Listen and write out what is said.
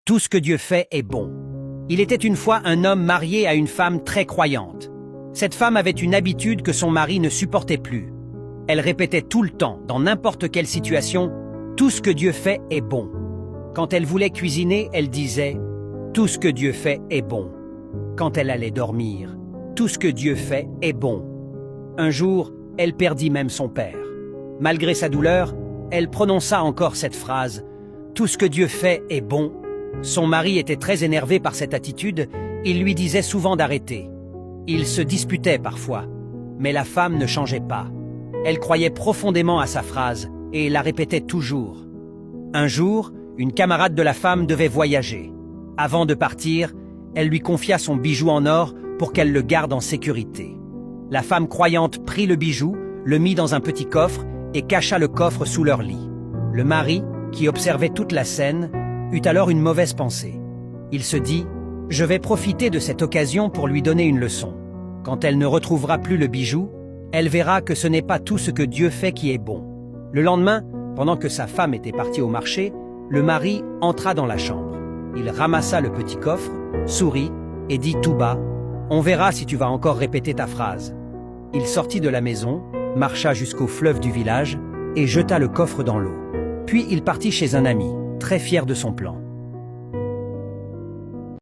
Tout ce que Dieu fait est bon. Il était une fois un homme marié à une femme très croyante. Cette femme avait une habitude que son mari ne supportait plus. Elle répétait tout le temps, dans n'importe quelle situation, « Tout ce que Dieu fait est bon ». Quand elle voulait cuisiner, elle disait « Tout ce que Dieu fait est bon ». Quand elle allait dormir, « Tout ce que Dieu fait est bon ». Un jour, elle perdit même son père. Malgré sa douleur, elle prononça encore cette phrase « Tout ce que Dieu fait est bon ». Son mari était très énervé par cette attitude, il lui disait souvent d'arrêter. Ils se disputaient parfois, mais la femme ne changeait pas. Elle croyait profondément à sa phrase et la répétait toujours. Un jour, une camarade de la femme devait voyager. Avant de partir, elle lui confia son bijou en or pour qu'elle le garde en sécurité. La femme croyante prit le bijou, le mit dans un petit coffre et cacha le coffre sous leur lit. Le mari, qui observait toute la scène, eut alors une mauvaise pensée. Il se dit « Je vais profiter de cette occasion pour lui donner une leçon. Quand elle ne retrouvera plus le bijou, elle verra que ce n'est pas tout ce que Dieu fait qui est bon. » Le lendemain, pendant que sa femme était partie au marché, le mari entra dans la chambre. Il ramassa le petit coffre, sourit et dit tout bas « On verra si tu vas encore répéter ta phrase. » Il sortit de la maison, marcha jusqu'au fleuve du village et jeta le coffre dans l'eau. Puis il partit chez un ami, très fier de son plan.